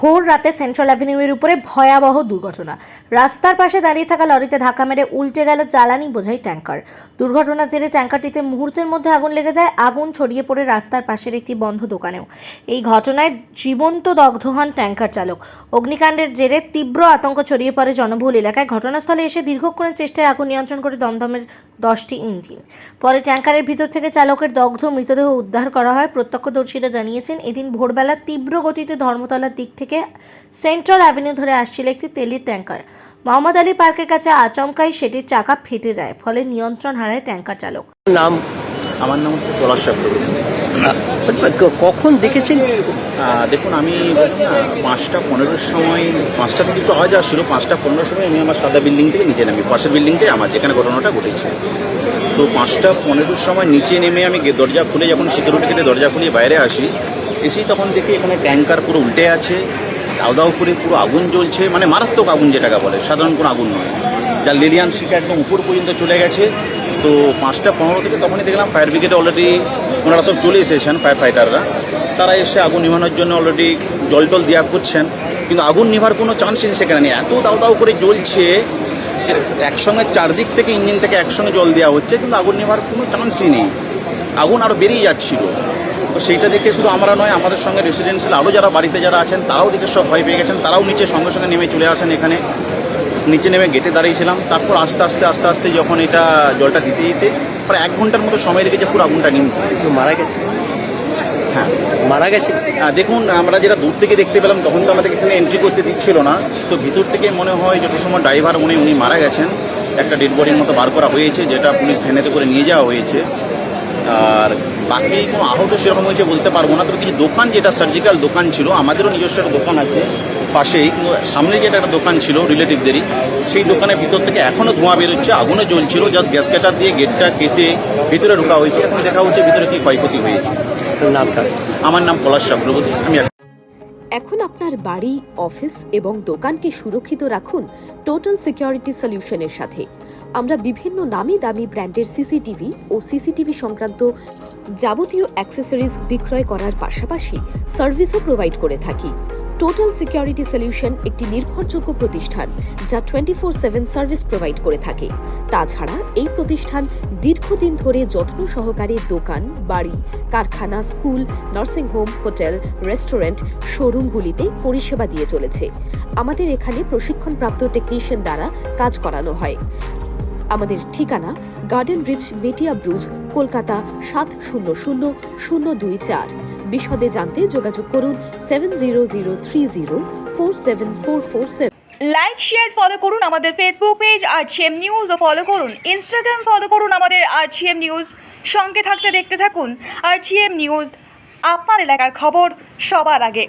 ভোর রাতে সেন্ট্রাল অ্যাভিনিউয়ের উপরে ভয়াবহ দুর্ঘটনা। রাস্তার পাশে দাঁড়িয়ে থাকা লরিতে ধাক্কা মেরে উল্টে গেল জ্বালানি বোঝাই ট্যাঙ্কার। দুর্ঘটনার জেরে ট্যাঙ্কারটিতে মুহূর্তের মধ্যে আগুন লেগে যায়। আগুন ছড়িয়ে পড়ে রাস্তার পাশের একটি বন্ধ দোকানেও। এই ঘটনায় জীবন্ত দগ্ধ হন ট্যাঙ্কার চালক। অগ্নিকাণ্ডের জেরে তীব্র আতঙ্ক ছড়িয়ে পড়ে জনবহুল এলাকায়। ঘটনাস্থলে এসে দীর্ঘক্ষণের চেষ্টায় আগুন নিয়ন্ত্রণ করে দমদমের 10টি ইঞ্জিন। পরে ট্যাঙ্কারের ভিতর থেকে চালকের দগ্ধ মৃতদেহ উদ্ধার করা হয়। প্রত্যক্ষদর্শীরা জানিয়েছেন, এদিন ভোরবেলা তীব্র গতিতে ধর্মতলার দিক থেকে সেন্ট্রাল অ্যাভিনিউ ধরে আসছিল একটি তেলের ট্যাঙ্কার। মোহাম্মদ আলী পার্কের কাছে আচমকাই সেটির চাকা ফেটে যায়, ফলে নিয়ন্ত্রণ হারায় ট্যাঙ্কার চালক। নাম? আমার নাম হচ্ছে পলাশ চক্রবর্তী। কখন দেখেছেন? দেখুন, আমি 5:15 সময়, 5টা থেকে একটু আওয়াজ আসছিল। 5:15 সময় আমি আমার সাদা বিল্ডিং থেকে নিচে নামি। পাশের বিল্ডিংটাই আমার, যেখানে ঘটনাটা ঘটেছে। তো 5:15 সময় নিচে নেমে আমি দরজা খুলে, যখন সিকিউরিটি থেকে দরজা খুলে বাইরে আসি, এসেই তখন দেখি এখানে ট্যাঙ্কার পুরো উল্টে আছে, দাউ দাউ করে পুরো আগুন জ্বলছে, মানে মারাত্মক আগুন যেটাকে বলে, সাধারণ কোনো আগুন নয়, যার লেলিয়ান শিখা একদম উপর পর্যন্ত চলে গেছে। তো 5:15 থেকে তখনই দেখলাম ফায়ার ব্রিগেডে অলরেডি ওনারা সব চলে এসেছেন, ফায়ার ফাইটাররা। তারা এসে আগুন নিভানোর জন্য অলরেডি জল টল দেওয়া করছেন, কিন্তু আগুন নেভার কোনো চান্সই সেখানে নেই। এত দাউ দাউ করে জ্বলছে, একসঙ্গে চারদিক থেকে ইঞ্জিন থেকে একসঙ্গে জল দেওয়া হচ্ছে, কিন্তু আগুন নেভার কোনো চান্সই নেই। আগুন আরও বেরিয়ে যাচ্ছিল। তো সেইটা দেখে শুধু আমরা নয়, আমাদের সঙ্গে রেসিডেন্সিয়াল আরও যারা বাড়িতে যারা আছেন তারাও দেখে সব ভয় পেয়ে গেছেন। তারাও নিচে সঙ্গে সঙ্গে নেমে চলে আসেন এখানে। নিচে নেমে গেটে দাঁড়িয়েছিলাম। তারপর আস্তে আস্তে যখন এটা জলটা দিতে প্রায় 1 ঘন্টার মতো সময় লেগেছে পুরো আগুনটা নিমতে। মারা গেছে? হ্যাঁ, মারা গেছে। দেখুন, আমরা যেটা দূর থেকে দেখতে পেলাম, তখন তো আমাদের এখানে এন্ট্রি করতে দিচ্ছিল না। তো ভিতর থেকে মনে হয় যত সময় ড্রাইভার উনি মারা গেছেন। একটা ডেড বডির মতো বার করা হয়েছে, যেটা পুলিশ ভ্যানেতে করে নিয়ে যাওয়া হয়েছে। আর বাকি কোনো আহত সেরকম হয়েছে বলতে পারবো না। তবে কিছু দোকান, যেটা সার্জিক্যাল দোকান ছিল, আমাদেরও নিজস্ব একটা দোকান আছে পাশেই, সামনে যেটা একটা দোকান ছিল রিলেটিভদেরই, সেই দোকানের ভিতর থেকে এখনও ধোঁয়া বেরোচ্ছে, আগুনও জ্বলছিল। জাস্ট গ্যাস কাটার দিয়ে গেটটা কেটে ভিতরে ঢোকা হয়েছে। এখন দেখা হচ্ছে ভিতরে কি ক্ষয়ক্ষতি হয়েছে। নামটা? আমার নাম পলাশ চক্রবর্তী। আমি এখন আপনার বাড়ি, অফিস এবং দোকানকে সুরক্ষিত রাখুন টোটাল সিকিউরিটি সলিউশনের সাথে। আমরা বিভিন্ন নামি দামি ব্র্যান্ডের সিসিটিভি ও সিসিটিভি সংক্রান্ত যাবতীয় অ্যাক্সেসরিজ বিক্রয় করার পাশাপাশি সার্ভিসও প্রোভাইড করে থাকি। টোটাল সিকিউরিটি সলিউশন একটি নির্ভরযোগ্য প্রতিষ্ঠান যা 24/7 সার্ভিস প্রোভাইড করে থাকে। তাছাড়া এই প্রতিষ্ঠান দীর্ঘদিন ধরে যত্ন সহকারে দোকান, বাড়ি, কারখানা, স্কুল, নার্সিংহোম, হোটেল, রেস্টুরেন্ট, শোরুমগুলিতে পরিষেবা দিয়ে চলেছে। আমাদের এখানে প্রশিক্ষণপ্রাপ্ত টেকনিশিয়ান দ্বারা কাজ করানো হয়। আমাদের ঠিকানা গার্ডেন রিচ, মেটিয়া ব্রুজ, কলকাতা 700024। বিশদে জানতে যোগাযোগ করুন 7003047447। লাইক, শেয়ার, ফলো করুন আমাদের ফেসবুক পেজ RGM নিউজ ও ফলো করুন ইনস্টাগ্রাম, ফলো করুন আমাদের RGM নিউজ। সঙ্গে থাকতে দেখতে থাকুন RGM নিউজ, আপনার এলাকার খবর সবার আগে।